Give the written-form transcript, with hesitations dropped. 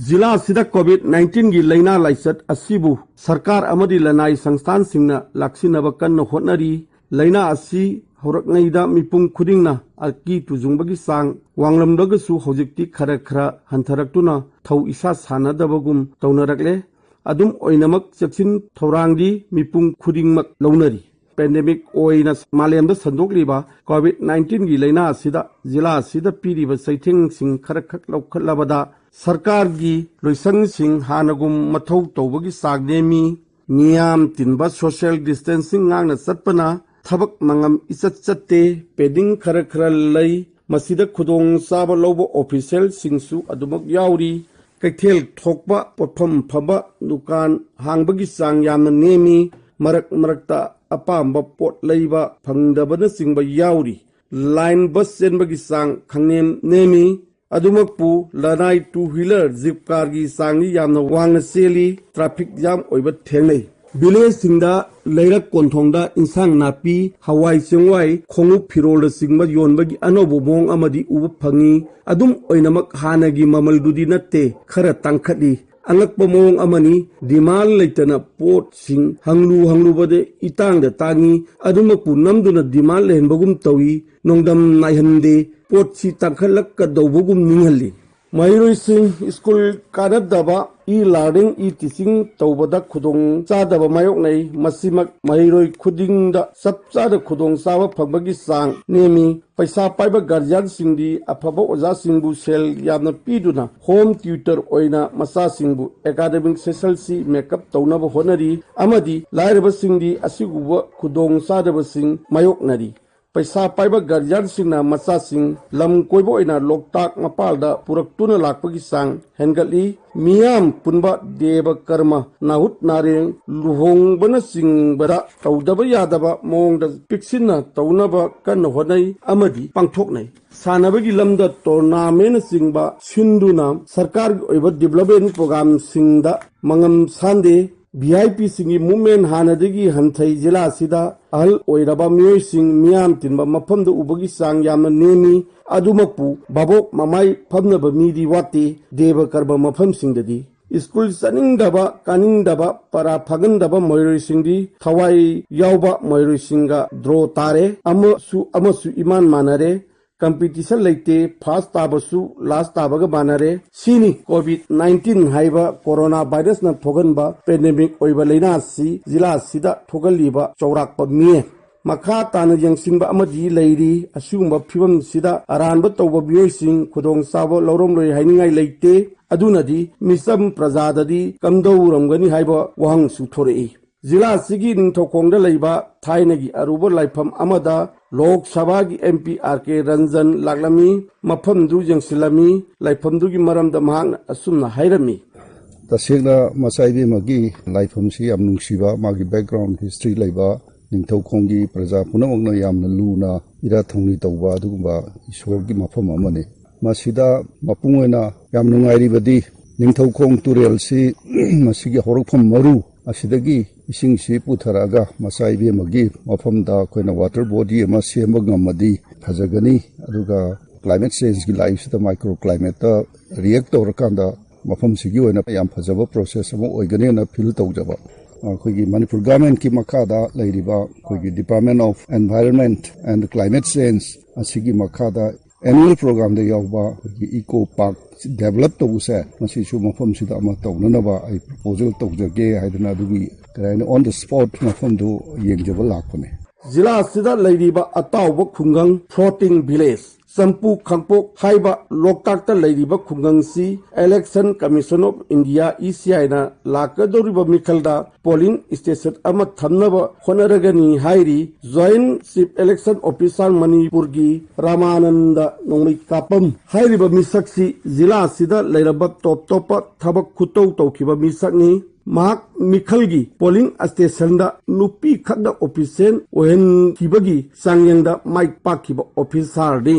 जिला सिदा कोविड-19 की लाइना लाइसत असिबु सरकार अमदी लनाई संस्थान सिंगना लाक्सिनबा कन्न होटनरी लाइना असि हौरकनैदा मिपुंग खुदिंगना अकी तुजुंगबगी सांग वांगलमदगसु हौजिक्ति खरा खरा हंथरक्तुना थौ इसा सानदबगुम तौनरकले अदुम ओइनमक चेक्सिन थौरांगदी मिपुंग खुदिंगमक लौनरी पेंडेमिक ओइना मालेमदा संदोकलिबा कोविड-19 की लाइना असिदा जिला असिदा पीरिबा सैथिंग सिंग खरा खक लौखलबदा सरकार की लोइसंग सिंग हानगुम मथौ तौबगी सागनेमी नियम तिनबा सोशल डिस्टेंसिंग ngang चटपना थबक मंगम इचत चत्ते पेडिंग खरा खरा लई मसिदा खुदोंग साबा लौबो ऑफिशियल सिंगसु अदुमक याउरी कैथेल थोकबा पोटफम फबा दुकान हांगबगी सांग यामना नेमी मरक मरकता अपाम्बा पोट लईबा फंगदबना सिंगबा याउरी लाइन बस चेनबगी सांग खंगनेम नेमी अदुमकपु लनाई टू व्हीलर जीप कार की सांगी यामना वांगना सेली ट्रैफिक जाम ओइबा थेंगनै विलेज सिंगदा लैरक कोंथोंगदा इंसांग नापी हवाई चेंगवाई खोंगुक फिरोल सिंगबा योनबगी अनोबो मोंग अमदी उबा फंगी अदुम ओइनमक हानागी ममलदुदी नत्ते खरा तांखदी अंगकपा मोंग अमनी डिमांड लेतना पोट सिंग हंगलुबदे इतांगदा तांगी अदुमकपु नमदुना डिमांड लेहनबगुम तौई नोंगदम नायहनदे पोट सी तांखलक्कदौबगुम निंगहल्ली महिरोई सिंग स्कूल कानदबा ई लर्निंग ई टीचिंग तौबदा खुदोंग चादबा मायोकनै मसिमक महिरोई खुदिंगदा सबचादा खुदोंग चाबा फंबगी सांग नेमी पैसा पाइबा गार्जियन सिंगदी अफबा ओजा सिंगबु सेल यामना पीदुना होम ट्यूटर ओइना मसा सिंगबु एकेडमिक सेसलसी मेकअप तौनबा होनरी अमदी लाइरबा सिंगदी असिगुबा खुदोंग चादबा सिंग मायोकनरी पैसा पाइबा गार्जियन सिंगना मचा सिंग लम कोइबो ओइना लोकताक मपालदा पुरक्तुना लाकपगी सांग हेनगली मियाम पुनबा देव कर्म नाहुत नारेंग लुहोंगबना सिंगबदा तौदबा यादबा मोंगदा पिक्सिना तौनबा कन्न होनै अमदी पांथोकनै सानबगी लमदा टूर्नामेंट सिंगबा सिंधुना सरकार ओइबा डेवलपमेंट प्रोग्राम सिंगदा मंगम सांदे VIP सिंगी मूवमेंट हानदगी हंथई जिला सिदा अहल ओइरबा मियोय सिंग मियाम तिनबा मफमदा उबगी सांग यामना नेमी अदुमकपु बाबोक ममाई फमनबा मीदी वाते देव कर्ब मफम सिंगददी स्कूल चनिंगदबा कानिंगदबा परा फगनदबा मयोय सिंगदी थवाई यावबा मयोय सिंगा ड्रो तारे अमसु इमान मानरे कंपटीशन लेते फर्स्ट ताबसु लास्ट ताबगा बानरे सिनी कोविड-19 हाइबा कोरोना वायरस न थोगनबा पेंडेमिक ओइबा लैना सि जिला सिदा थोगलिबा चौराकपा मिए मखा तान यंगसिंबा अमदी लैरी असुगुंबा फिबम सिदा अरानबा तौबा बियोयसिंग खुदोंग साबो लौरोमलोय हाइनिंगाई लेते अदुनदी मिसम प्रजाददी कमदौरमगनी हाइबा वहंग सुथोरई जिला सिगी निंथौखोंगदा लैबा थाइनगी अरुबा लाइफम अमदा लोक सभा की MP RK रंजन लागलमी मफमदु यंगसिलमी लाइफमदुगी मरमदा महांग असुमना हाइरमी तसेंगना मसाइबेमगी लाइफमसी याम नुंगसिबा मागी बैकग्राउंड हिस्ट्री लैबा निंथौखोंगी प्रजा पुनमगना यामना लूना इरा थौंगि तौबा अदुगुंबा ईश्वरगी मफम अमने मसिदा मपुंगोइना याम नुंगाइरिबदी निंथौखोंग तुरेलसी मसिगी हौरकफम मरु असिदगी इसिंगसी पुथरागा मसाइबेमगी मफमदा कोइना वाटर बॉडी एमा सेमबा ngमदी फजगनी अदुगा क्लाइमेट चेंज की लाइफ सिदा माइक्रो क्लाइमेट रिएक्ट तौरकांदा मफमसिगी ओइना याम फजबा प्रोसेस अमा ओइगनेना फील तौजबा अखोगी मणिपुर गवर्नमेंट की मखादा लैरिबा अखोगी department of environment and climate change असिगी मखादा एनुअल प्रोग्राम दे यावबा इको पार्क डेवलप तौसे मसिसु मफमसिदा अमा तौननबा आई प्रपोजल तौजगे हाइदना दुगी कराइन ऑन द स्पॉट मफमदु येंगजबा लाखपने जिला सिदा लैरिबा अतावबा खुंगंग फ्लोटिंग विलेज संपू खंगपोक हाइबा लोकताकता लैरिबा खुंगंगसी election commission of India ECI ना लाकदोरिबा मिखलदा पोलिंग स्टेशन अमा थमनबा होनरगनी हाइरी joint chief election officer Manipur की रामानंद नोंगमै कापम हाइरिबा मिसक्सी जिला सिदा लैरबा टॉप टॉप थबक खुतौ तौखिबा मिसकनी महाक मिखलगी पोलिंग स्टेशन दा नुपी खगदा ऑफिसर ओहेन किबगी सांगयंगदा माइक पाकिबा ऑफिसर दे